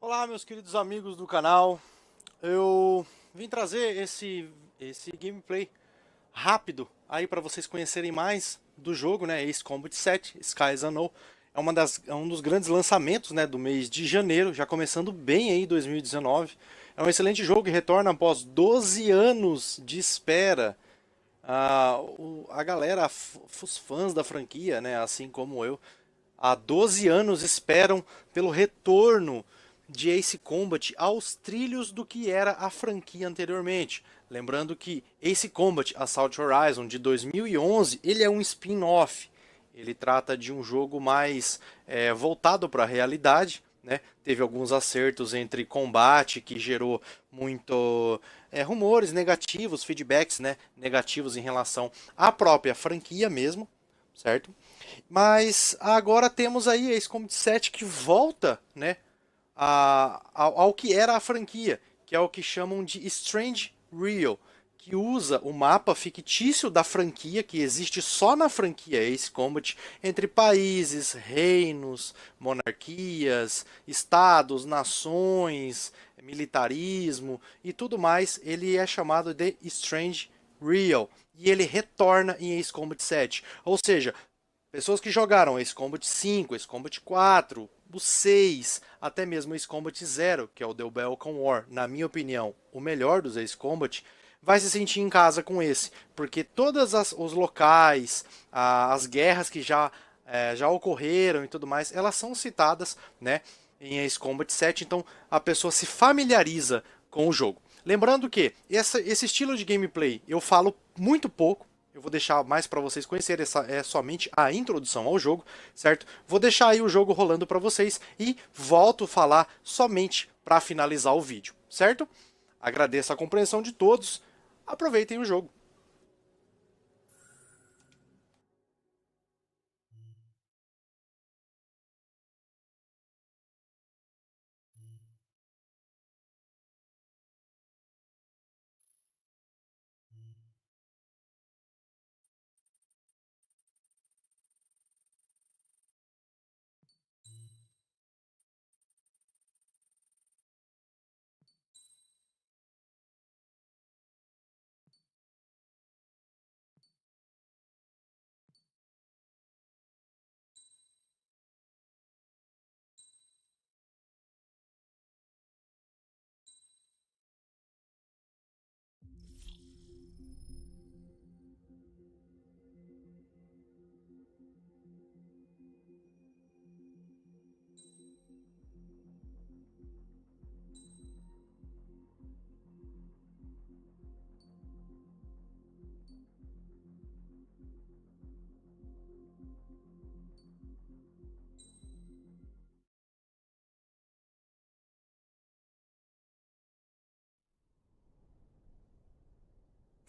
Olá, meus queridos amigos do canal. Eu vim trazer esse gameplay rápido aí para vocês conhecerem mais do jogo, né? Ace Combat 7, Skies Unknown. É um dos grandes lançamentos, né, do mês de janeiro, já começando bem aí 2019. É um excelente jogo que retorna após 12 anos de espera. A galera, os fãs da franquia, né, assim como eu, há 12 anos esperam pelo retorno de Ace Combat aos trilhos do que era a franquia anteriormente. Lembrando que Ace Combat Assault Horizon de 2011 ele é um spin-off. Ele trata de um jogo mais voltado para a realidade. Né? Teve alguns acertos entre combate que gerou muito rumores negativos, feedbacks, né, negativos em relação à própria franquia mesmo, certo? Mas agora temos aí Ace Combat 7 que volta, né, ao que era a franquia, que é o que chamam de Strange Real, que usa o mapa fictício da franquia, que existe só na franquia Ace Combat, entre países, reinos, monarquias, estados, nações, militarismo e tudo mais. Ele é chamado de Strange Real. E ele retorna em Ace Combat 7. Ou seja, pessoas que jogaram Ace Combat 5, Ace Combat 4, o 6, até mesmo Ace Combat 0, que é o The Balkan War, na minha opinião, o melhor dos Ace Combat, vai se sentir em casa com esse, porque todos os locais, as guerras que já ocorreram e tudo mais, elas são citadas, né, em Ace Combat 7, então a pessoa se familiariza com o jogo. Lembrando que esse estilo de gameplay eu falo muito pouco, eu vou deixar mais para vocês conhecerem, essa é somente a introdução ao jogo, certo? Vou deixar aí o jogo rolando para vocês e volto a falar somente para finalizar o vídeo, certo? Agradeço a compreensão de todos, aproveitem o jogo.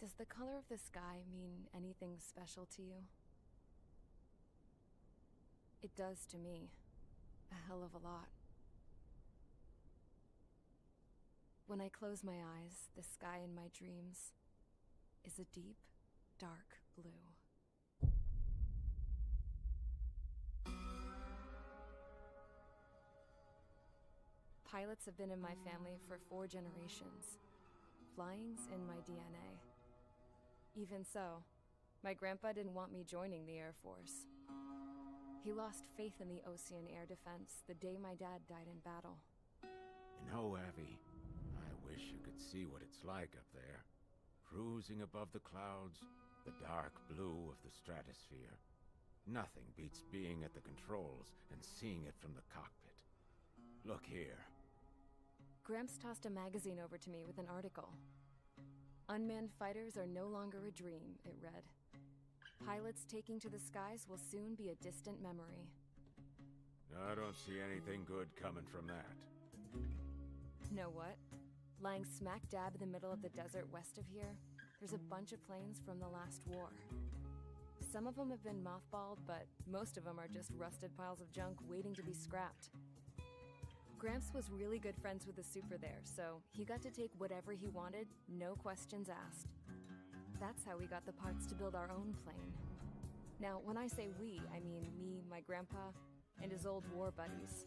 Does the color of the sky mean anything special to you? It does to me. A hell of a lot. When I close my eyes, the sky in my dreams is a deep, dark blue. Pilots have been in my family for 4 generations. Flying's in my DNA. Even so, my grandpa didn't want me joining the Air Force. He lost faith in the Ocean Air Defense the day my dad died in battle. You know, Abby, I wish you could see what it's like up there. Cruising above the clouds, the dark blue of the stratosphere. Nothing beats being at the controls and seeing it from the cockpit. Look here. Gramps tossed a magazine over to me with an article. Unmanned fighters are no longer a dream, it read. Pilots taking to the skies will soon be a distant memory. I don't see anything good coming from that. Know what? Lying smack dab in the middle of the desert west of here, there's a bunch of planes from the last war. Some of them have been mothballed, but most of them are just rusted piles of junk waiting to be scrapped. Gramps was really good friends with the super there, so he got to take whatever he wanted, no questions asked. That's how we got the parts to build our own plane. Now, when I say we, I mean me, my grandpa, and his old war buddies.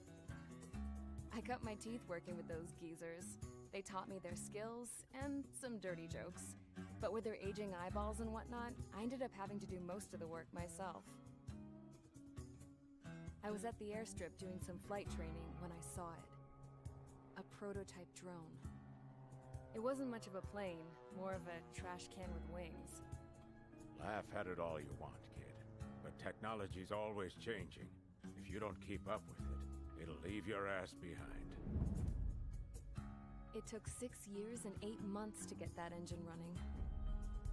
I cut my teeth working with those geezers. They taught me their skills and some dirty jokes. But with their aging eyeballs and whatnot, I ended up having to do most of the work myself. I was at the airstrip doing some flight training when I saw it. A prototype drone. It wasn't much of a plane, more of a trash can with wings. Laugh at it all you want, kid. But technology's always changing. If you don't keep up with it, it'll leave your ass behind. It took 6 years and 8 months to get that engine running.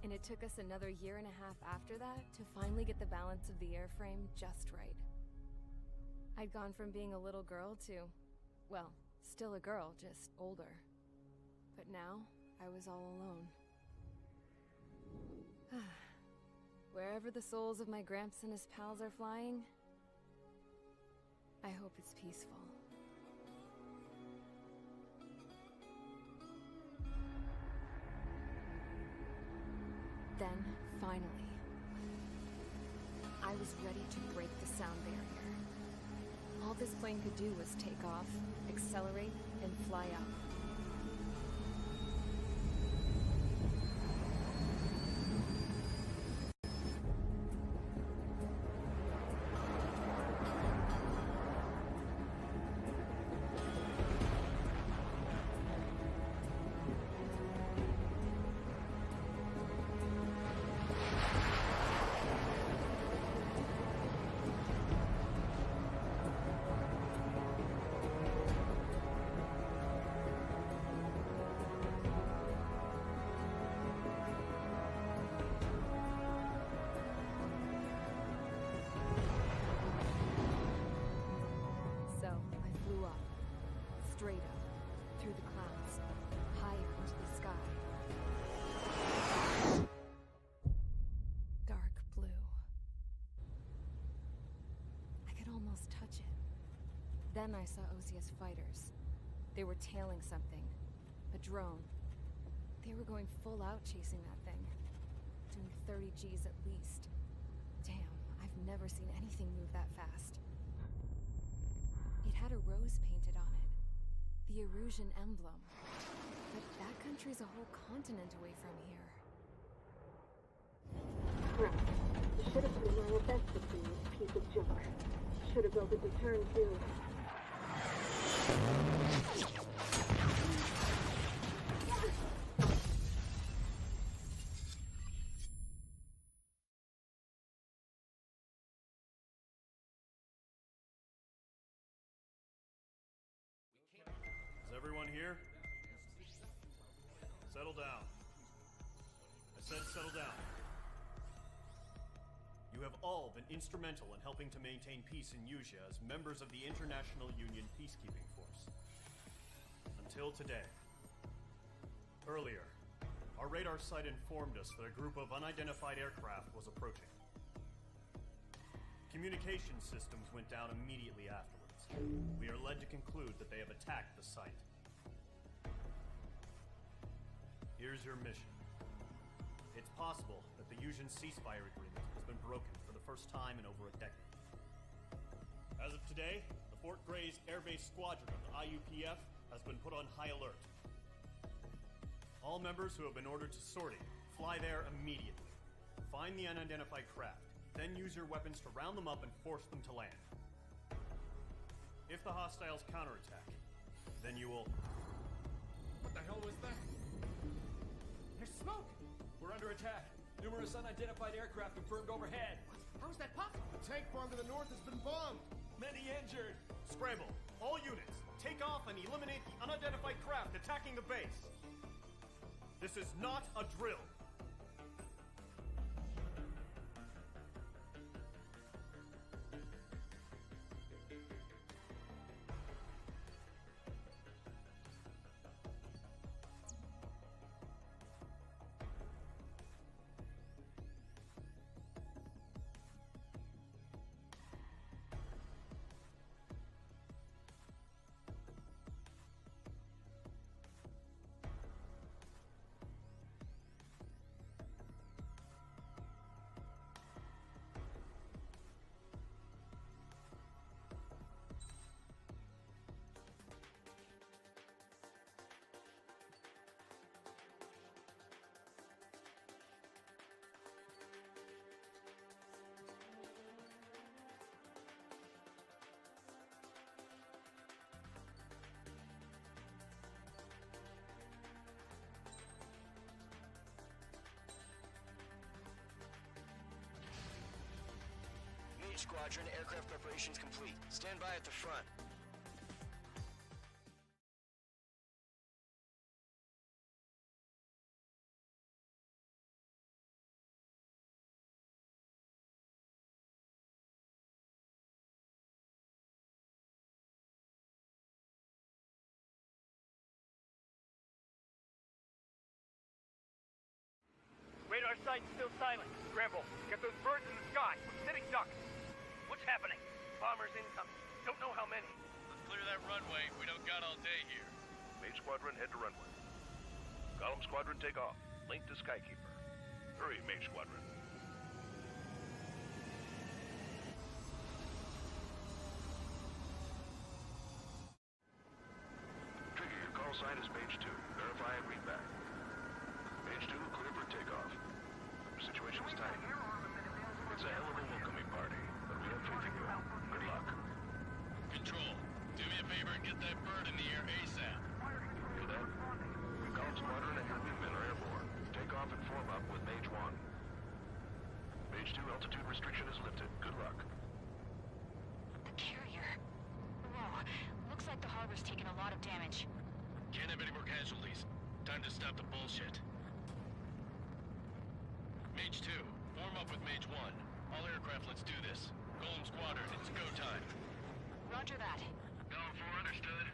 And it took us another 1.5 years after that to finally get the balance of the airframe just right. I'd gone from being a little girl to, well, still a girl, just older. But now, I was all alone. Wherever the souls of my Gramps and his pals are flying, I hope it's peaceful. Then, finally, I was ready to break the sound barrier. All this plane could do was take off, accelerate, and fly up. Straight up, through the clouds, higher into the sky. Dark blue. I could almost touch it. Then I saw Osia's fighters. They were tailing something. A drone. They were going full out chasing that thing. Doing 30 Gs at least. Damn, I've never seen anything move that fast. It had a rose painted on it. The Erusian emblem. But that country's a whole continent away from here. Crap. You should have been my best with this piece of junk. Should have built a return too. Is everyone here? Settle down. I said settle down. You have all been instrumental in helping to maintain peace in Yuzha as members of the International Union Peacekeeping Force. Until today. Earlier, our radar site informed us that a group of unidentified aircraft was approaching. Communication systems went down immediately afterwards. We are led to conclude that they have attacked the site. Here's your mission. It's possible that the Yuzhan ceasefire agreement has been broken for the first time in over a decade. As of today, the Fort Grays Air Base Squadron of the IUPF has been put on high alert. All members who have been ordered to sortie, fly there immediately. Find the unidentified craft, then use your weapons to round them up and force them to land. If the hostiles counterattack, then you will... What the hell was that? There's smoke! We're under attack. Numerous unidentified aircraft confirmed overhead. How is that possible? The tank farm to the north has been bombed. Many injured. Scramble! All units, take off and eliminate the unidentified craft attacking the base. This is not a drill. Mage Squadron, aircraft preparations complete. Stand by at the front. Radar site's still silent. Scramble. Get those birds in the sky. We're sitting ducks. What's happening? Bombers incoming. Don't know how many. Let's clear that runway. We don't got all day here. Mage Squadron, head to runway. Column Squadron, take off. Link to Skykeeper. Hurry, Mage Squadron. Trigger, your call sign is Mage 2. Verify and read back. Mage 2, clear for takeoff. Situation's tight. It's a hell of a welcoming party, but we have faith in you. Good luck. Control, do me a favor and get that bird in the air ASAP. Feel that? Column Squadron and your wingmen are airborne. Take off and form up with Mage 1. Mage 2, altitude restriction is lifted. Good luck. The carrier. Whoa. Looks like the harbor's taken a lot of damage. Can't have any more casualties. Time to stop the bullshit. Mage 2, form up with Mage 1. All aircraft, let's do this. Golem Squadron, it's go time. Roger that. Going for understood.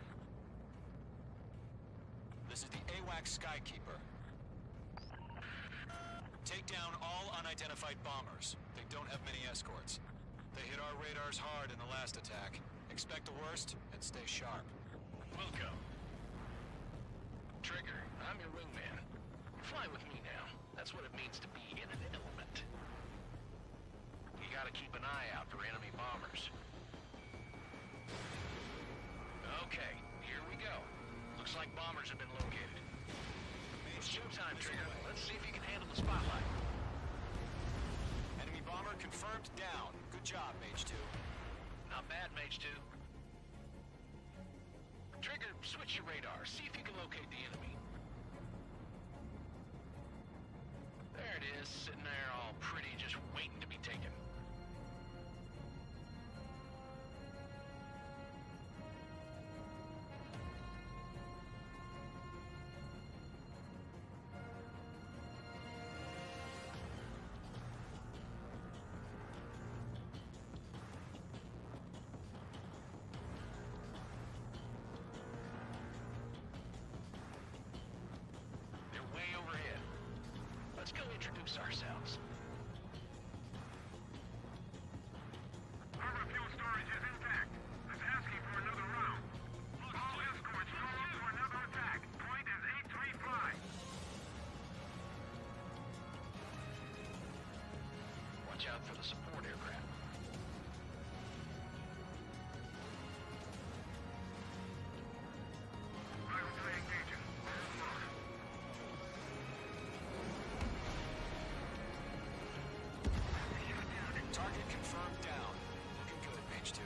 This is the AWAC Skykeeper. Take down all unidentified bombers. They don't have many escorts. They hit our radars hard in the last attack. Expect the worst and stay sharp. Wilco. Trigger, I'm your wingman. Fly with me now. That's what it means to be in an element. You gotta keep an eye out for enemy bombers. Okay, here we go. Looks like bombers have been located. It's showtime, Trigger. Let's see if you can handle the spotlight. Enemy bomber confirmed down. Good job, Mage 2. Not bad, Mage 2. Trigger, switch your radar. See if you can locate the enemy. There it is, sitting there all pretty, just waiting to be taken. They're way overhead. Let's go introduce ourselves. Harbor fuel storage is intact. It's asking for another round. All escorts roll up for another attack. Point is 835. Watch out for the support aircraft. Rifle tray engaging. Target confirmed down. Looking good, Mage 2.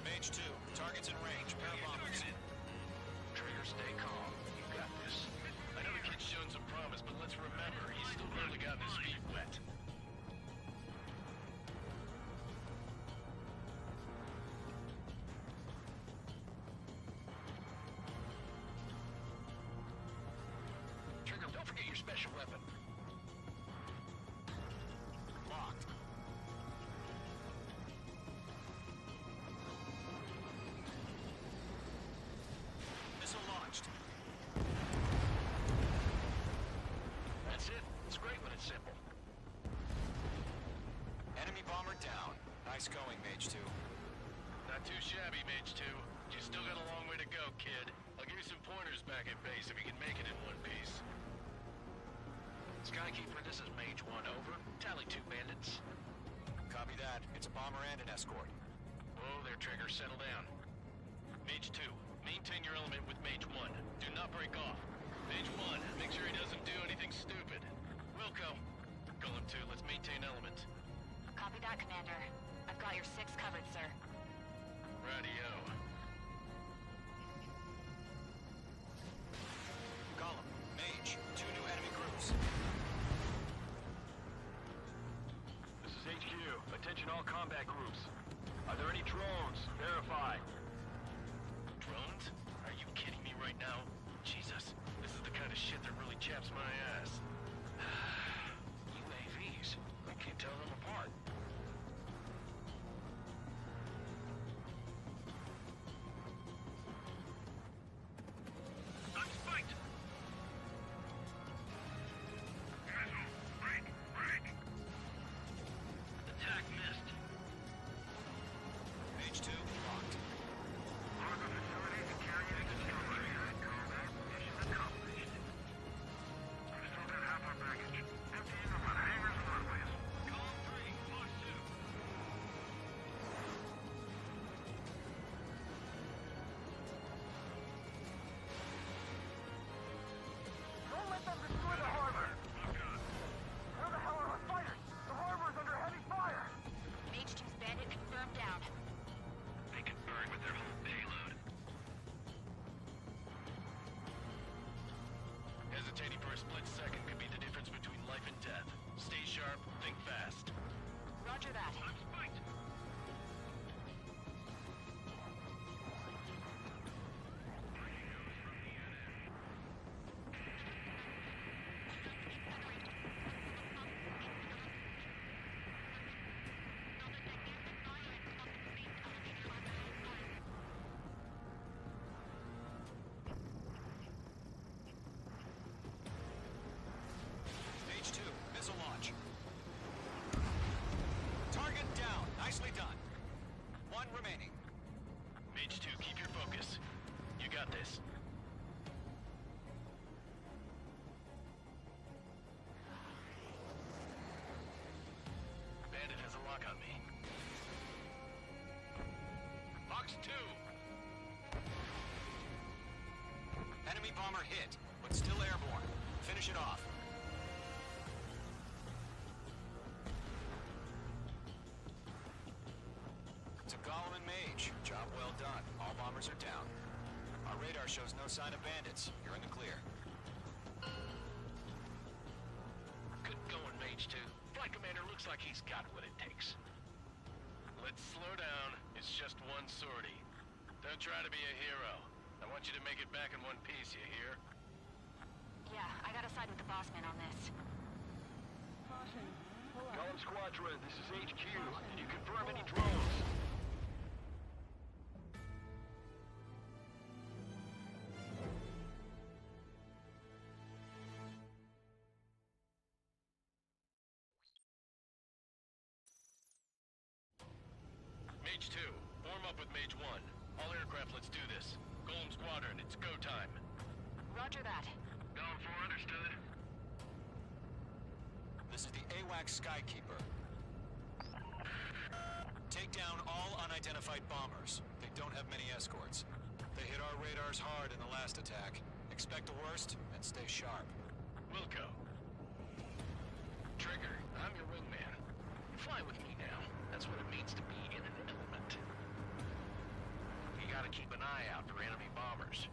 Mage 2, target's in range. Pair of bombers. Trigger, stay calm. You got this. I know the kid's shown some promise, but let's remember, he's still barely gotten his feet wet. Trigger, don't forget your special weapon. Locked. Missile launched. That's it. It's great when it's simple. Enemy bomber down. Nice going, Mage 2. Not too shabby, Mage 2. You still got a long way to go, kid. I'll give you some pointers back at base if you can make it in one piece. Skykeeper, this is Mage 1, over. Tally 2 bandits. Copy that. It's a bomber and an escort. Whoa there, Trigger. Settle down. Mage 2, maintain your element with Mage 1. Do not break off. Mage 1, make sure he doesn't do anything stupid. Wilco. Golem 2, let's maintain element. Copy that, Commander. I've got your 6 covered, sir. Radio. Column. Mage. 2 new enemy groups. hesitating for a split second could be the difference between life and death. Stay sharp, think fast. Roger that. Page 2, missile launch. Target down. Nicely done. One remaining. Mage 2, keep your focus. You got this. Bandit has a lock on me. Fox 2! Enemy bomber hit, but still airborne. Finish it off. To Golem and Mage, job well done. All bombers are down. Our radar shows no sign of bandits. You're in the clear. Good going, Mage 2. Flight Commander looks like he's got what it takes. Let's slow down. It's just one sortie. Don't try to be a hero. I want you to make it back in one piece, you hear? Yeah, I gotta side with the boss man on this. Golem Squadron, this is HQ. Can you confirm any drones? Mage 2, form up with Mage 1. All aircraft, let's do this. Golem Squadron, it's go time. Roger that. Going for understood. This is the AWACS Skykeeper. Take down all unidentified bombers. They don't have many escorts. They hit our radars hard in the last attack. Expect the worst and stay sharp. Wilco. Trigger, I'm your wingman. Fly with me now. That's what it means to be in an element. You gotta keep an eye out for enemy bombers.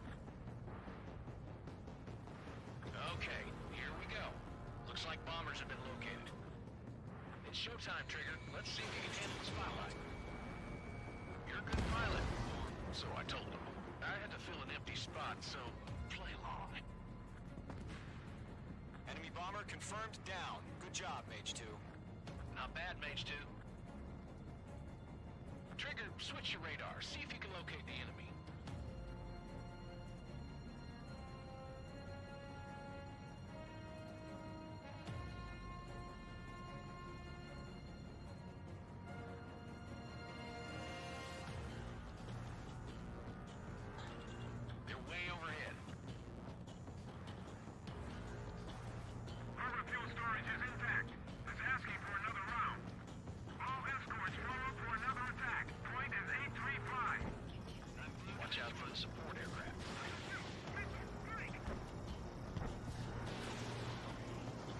Okay, here we go. Looks like bombers have been located. It's showtime, Trigger. Let's see if you can handle the spotlight. You're a good pilot. So I told him. I had to fill an empty spot, so play along. Enemy bomber confirmed down. Good job, Mage 2. Not bad, Mage 2. Trigger, switch your radar. See if you can locate the enemy. They're way overhead. Harbor fuel storage is intact. It's asking for another round. All escorts follow for another attack. Point is 835. Watch out for the support aircraft.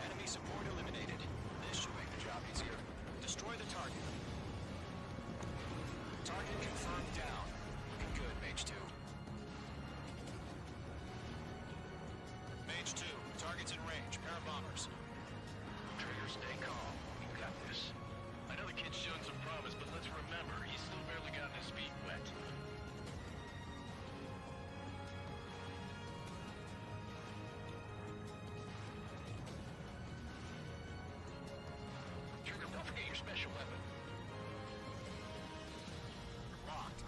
Enemy support eliminated. This should make the job easier. Destroy the target. Target confirmed down. Looking good, Mage 2. Mage 2, target's in range. Pair of bombers. Trigger, stay calm. You got this. I know the kid's shown some promise, but let's remember, he's still barely gotten his feet wet. Trigger, don't forget your special weapon. Locked.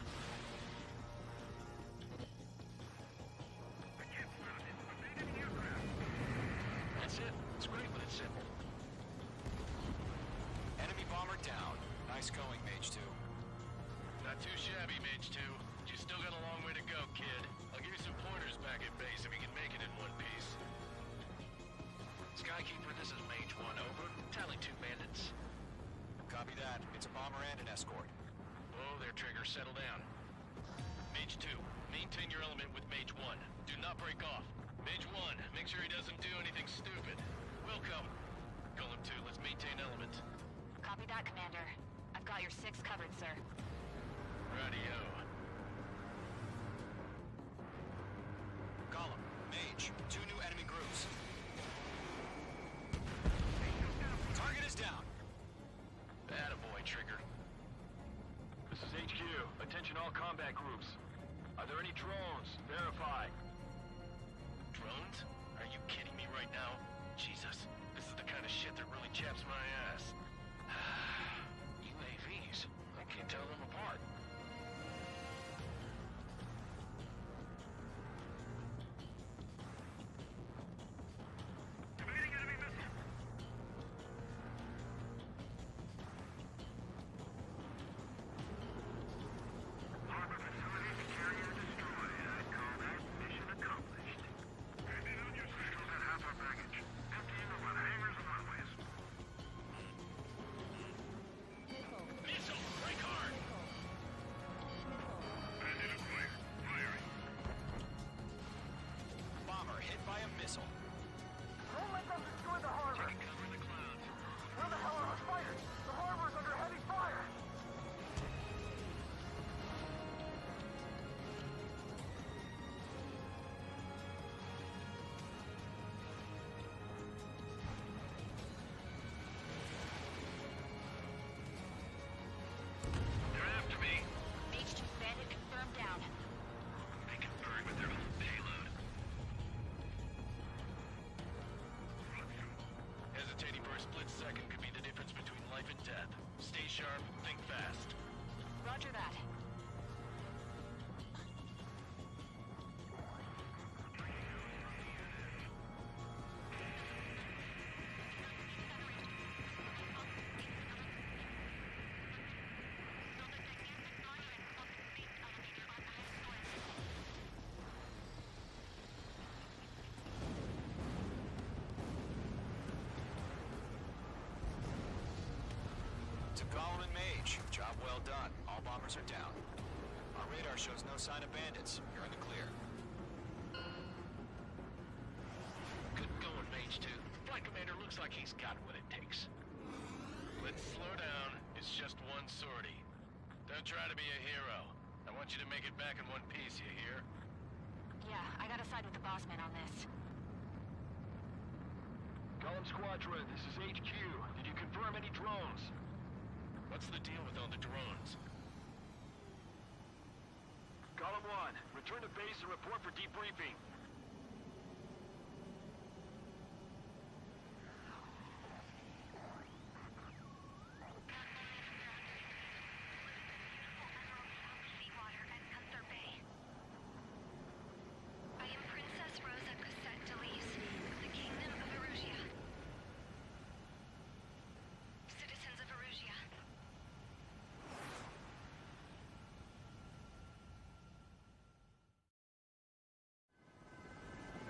That's it. It's great when it's simple. Enemy bomber down. Nice going, Mage 2. Not too shabby, Mage 2. But you still got a long way to go, kid. I'll give you some pointers back at base if you can make it in one piece. Skykeeper, this is Mage 1, over. Tally 2 bandits. Copy that. It's a bomber and an escort. Whoa there, Trigger. Settle down. Mage 2, maintain your element with Mage 1. Do not break off. Mage 1, make sure he doesn't do anything stupid. Wilco. Golem 2, let's maintain element. Copy that, Commander. I've got your 6 covered, sir. Radio. Golem, Mage, 2 new enemy groups. clouds. Verify. Drones? Are you kidding me right now? Jesus, this is the kind of shit that really chaps my ass. UAVs? I can't tell them apart. Bomber hit by a missile. Don't let them destroy the harbor! Where the hell are our fighters? The harbor's under heavy fire! They're after me. Mage 2 bandit confirmed down. They can burn with their own payload. Hesitating for a split second could be the difference between life and death. Stay sharp, think fast. Roger that. To Golem and Mage, job well done. All bombers are down. Our radar shows no sign of bandits. You're in the clear. Good going, Mage 2. Flight Commander looks like he's got what it takes. Let's slow down. It's just one sortie. Don't try to be a hero. I want you to make it back in one piece, you hear? Yeah, I gotta side with the boss man on this. Golem Squadron, this is HQ. Did you confirm any drones? What's the deal with all the drones? Golem 1, return to base and report for debriefing. I am Princess Rosa Cosette Delise, of the Kingdom of Erusia. Citizens of Erusia.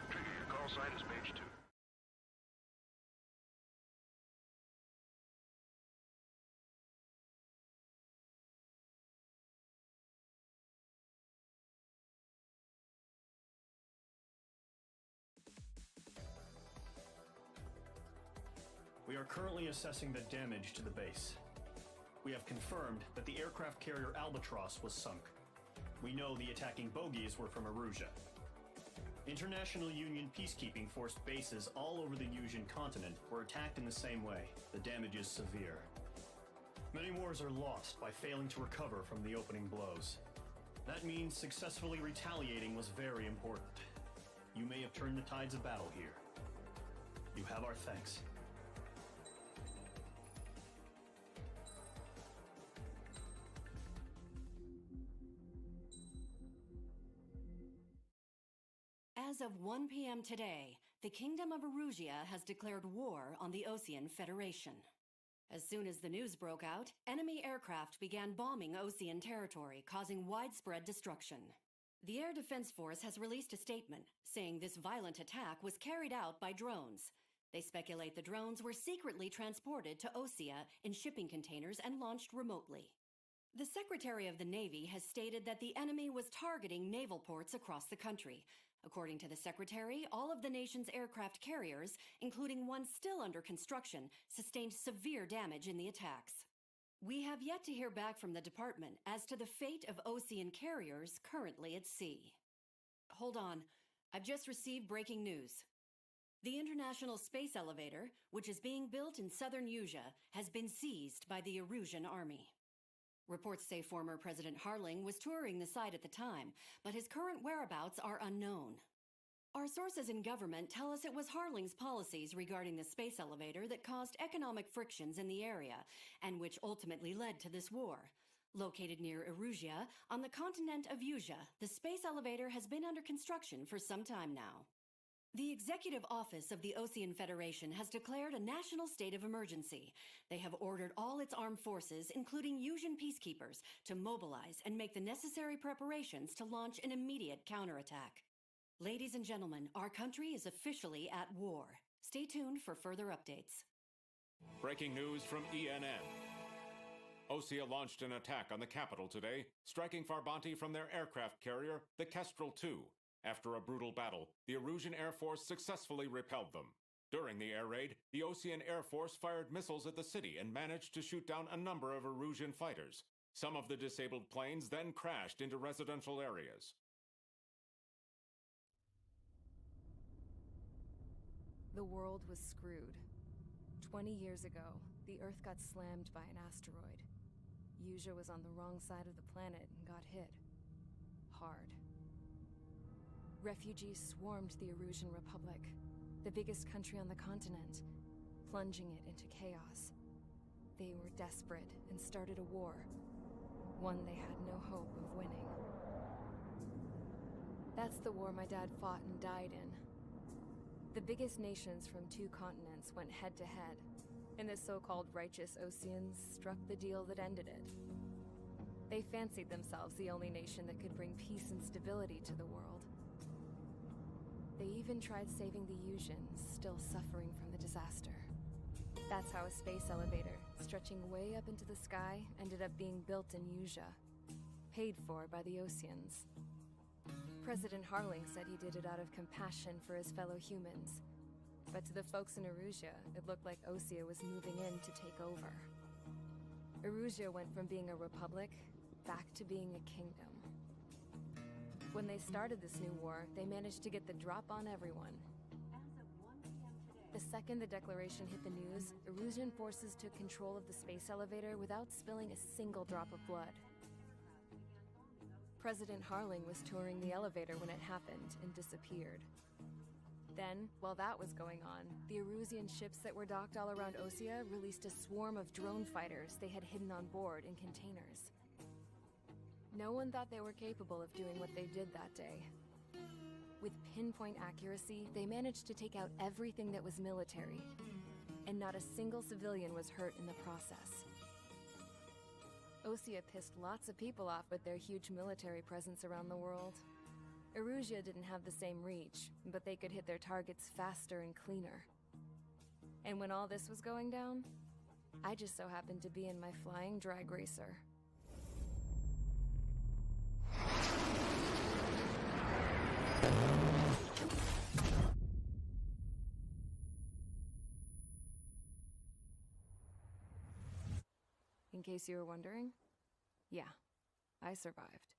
Trigger, your call sign is Mage 2. We are currently assessing the damage to the base. We have confirmed that the aircraft carrier Albatross was sunk. We know the attacking bogies were from Erusia. International Union peacekeeping force bases all over the Yusian continent were attacked in the same way. The damage is severe. Many wars are lost by failing to recover from the opening blows. That means successfully retaliating was very important. You may have turned the tides of battle here. You have our thanks. As of 1 p.m. today, the Kingdom of Erusia has declared war on the Osean Federation. As soon as the news broke out, enemy aircraft began bombing Osean territory, causing widespread destruction. The Air Defense Force has released a statement saying this violent attack was carried out by drones. They speculate the drones were secretly transported to Osea in shipping containers and launched remotely. The Secretary of the Navy has stated that the enemy was targeting naval ports across the country. According to the Secretary, all of the nation's aircraft carriers, including one still under construction, sustained severe damage in the attacks. We have yet to hear back from the department as to the fate of Osean carriers currently at sea. Hold on, I've just received breaking news. The International Space Elevator, which is being built in southern Erusia, has been seized by the Erusian army. Reports say former President Harling was touring the site at the time, but his current whereabouts are unknown. Our sources in government tell us it was Harling's policies regarding the space elevator that caused economic frictions in the area, and which ultimately led to this war. Located near Erusia, on the continent of Usia, the space elevator has been under construction for some time now. The Executive Office of the Ocean Federation has declared a national state of emergency. They have ordered all its armed forces, including Usian peacekeepers, to mobilize and make the necessary preparations to launch an immediate counterattack. Ladies and gentlemen, our country is officially at war. Stay tuned for further updates. Breaking news from ENN. Osea launched an attack on the capital today, striking Farbanti from their aircraft carrier, the Kestrel II. After a brutal battle, the Erusian Air Force successfully repelled them. During the air raid, the Ocean Air Force fired missiles at the city and managed to shoot down a number of Erusian fighters. Some of the disabled planes then crashed into residential areas. The world was screwed. 20 years ago, the Earth got slammed by an asteroid. Usia was on the wrong side of the planet and got hit. Hard. Refugees swarmed the Erusian Republic, the biggest country on the continent, plunging it into chaos. They were desperate and started a war, one they had no hope of winning. That's the war my dad fought and died in. The biggest nations from 2 continents went head-to-head, and the so-called righteous Oceans struck the deal that ended it. They fancied themselves the only nation that could bring peace and stability to the world. They even tried saving the Usians, still suffering from the disaster. That's how a space elevator, stretching way up into the sky, ended up being built in Usia, paid for by the Oceans. President Harling said he did it out of compassion for his fellow humans. But to the folks in Erusia, it looked like Osea was moving in to take over. Erusia went from being a republic back to being a kingdom. When they started this new war, they managed to get the drop on everyone. The second the declaration hit the news, Erusian forces took control of the space elevator without spilling a single drop of blood. President Harling was touring the elevator when it happened and disappeared. Then, while that was going on, the Erusian ships that were docked all around Osea released a swarm of drone fighters they had hidden on board in containers. No one thought they were capable of doing what they did that day. With pinpoint accuracy, they managed to take out everything that was military, and not a single civilian was hurt in the process. Osea pissed lots of people off with their huge military presence around the world. Erusia didn't have the same reach, but they could hit their targets faster and cleaner. And when all this was going down, I just so happened to be in my flying drag racer. In case you were wondering, yeah, I survived.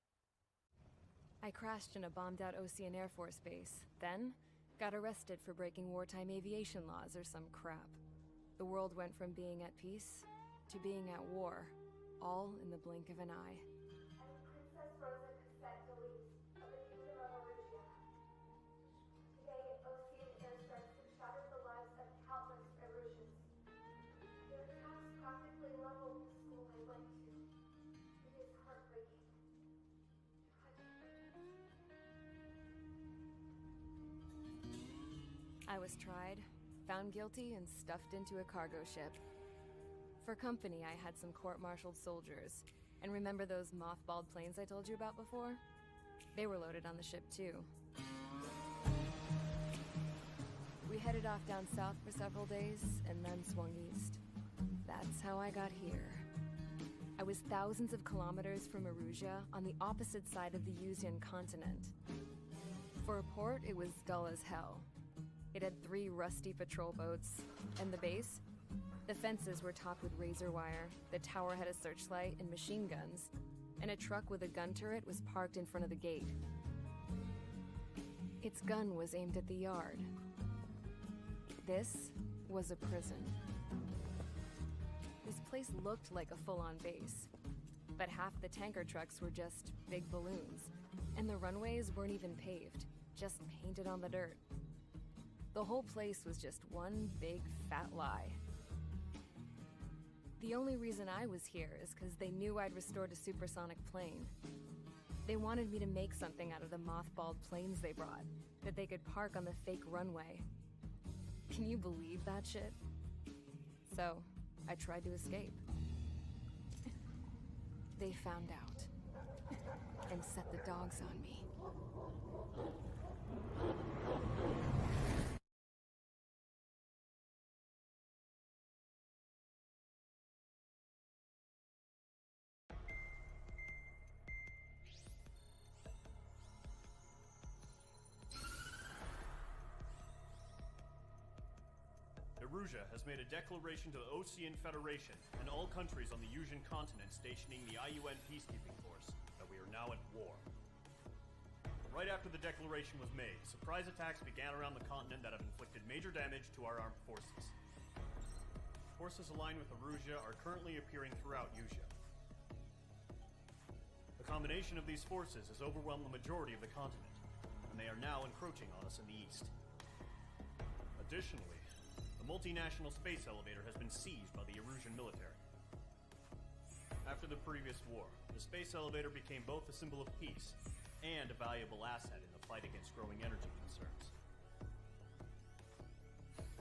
I crashed in a bombed-out Ocean Air Force base, then got arrested for breaking wartime aviation laws or some crap. The world went from being at peace to being at war, all in the blink of an eye. Princess Rosa Cassette Delise of the Kingdom of Erusia. Today, Ocean airstrikes have shattered the lives of countless Erusians. Their attacks practically leveled the school I went to. It is heartbreaking. I was tried, found guilty, and stuffed into a cargo ship. For company, I had some court-martialed soldiers. And remember those mothballed planes I told you about before? They were loaded on the ship, too. We headed off down south for several days, and then swung east. That's how I got here. I was thousands of kilometers from Erusia, on the opposite side of the Usian continent. For a port, it was dull as hell. It had 3 rusty patrol boats, and the base? The fences were topped with razor wire, the tower had a searchlight and machine guns, and a truck with a gun turret was parked in front of the gate. Its gun was aimed at the yard. This was a prison. This place looked like a full-on base. but half the tanker trucks were just big balloons, and the runways weren't even paved, just painted on the dirt. The whole place was just one big fat lie. The only reason I was here is because they knew I'd restored a supersonic plane. They wanted me to make something out of the mothballed planes they brought, that they could park on the fake runway. Can you believe that shit? So, I tried to escape. They found out, and set the dogs on me. Erusia has made a declaration to the Ocean Federation and all countries on the Yusian continent stationing the IUN peacekeeping force that we are now at war. Right after the declaration was made, surprise attacks began around the continent that have inflicted major damage to our armed forces. Forces aligned with Erusia are currently appearing throughout Yusia. The combination of these forces has overwhelmed the majority of the continent, and they are now encroaching on us in the east. Additionally, the multinational space elevator has been seized by the Erusian military. After the previous war, the space elevator became both a symbol of peace and a valuable asset in the fight against growing energy concerns.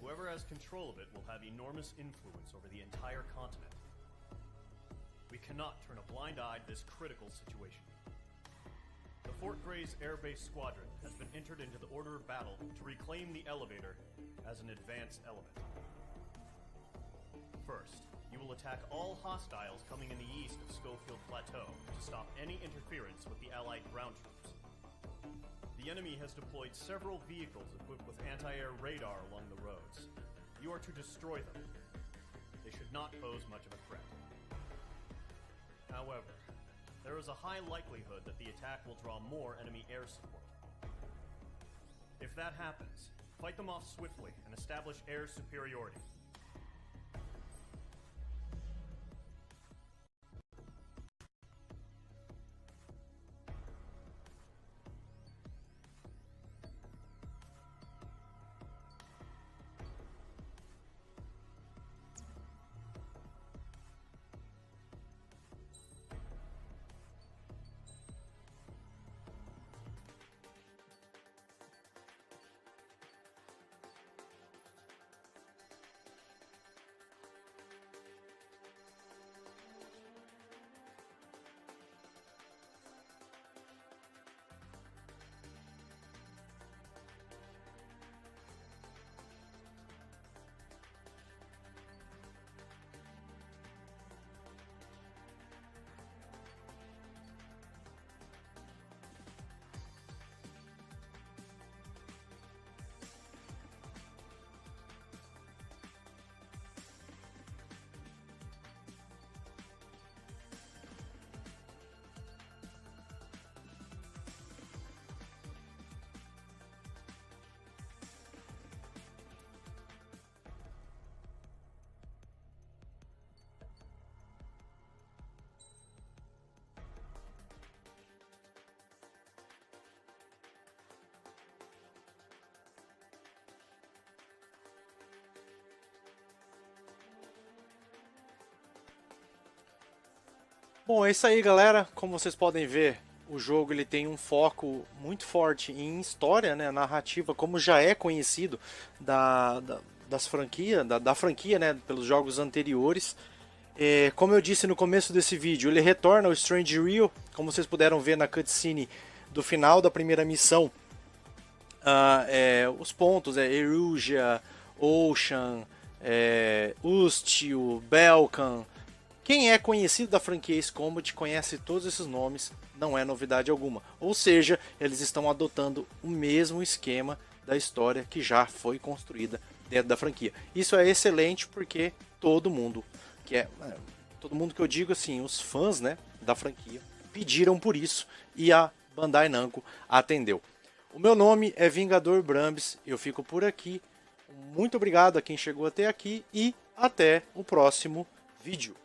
Whoever has control of it will have enormous influence over the entire continent. We cannot turn a blind eye to this critical situation. The Fort Gray's Air Base Squadron has been entered into the order of battle to reclaim the elevator as an advanced element. First, you will attack all hostiles coming in the east of Schofield Plateau to stop any interference with the Allied ground troops. The enemy has deployed several vehicles equipped with anti-air radar along the roads. You are to destroy them. They should not pose much of a threat. However, there is a high likelihood that the attack will draw more enemy air support. If that happens, fight them off swiftly and establish air superiority. Bom, é isso aí, galera. Como vocês podem ver, o jogo ele tem um foco muito forte em história, né, narrativa, como já é conhecido da franquia, né, pelos jogos anteriores. Como eu disse no começo desse vídeo, ele retorna ao Strange Rio, como vocês puderam ver na cutscene do final da primeira missão. Os pontos Erusia, Ocean, Ustio, Belkan. Quem é conhecido da franquia Ace Combat conhece todos esses nomes, não é novidade alguma. Ou seja, eles estão adotando o mesmo esquema da história que já foi construída dentro da franquia. Isso é excelente porque todo mundo que eu digo assim, os fãs, né, da franquia pediram por isso e a Bandai Namco atendeu. O meu nome é Vingador Brambz, eu fico por aqui. Muito obrigado a quem chegou até aqui e até o próximo vídeo.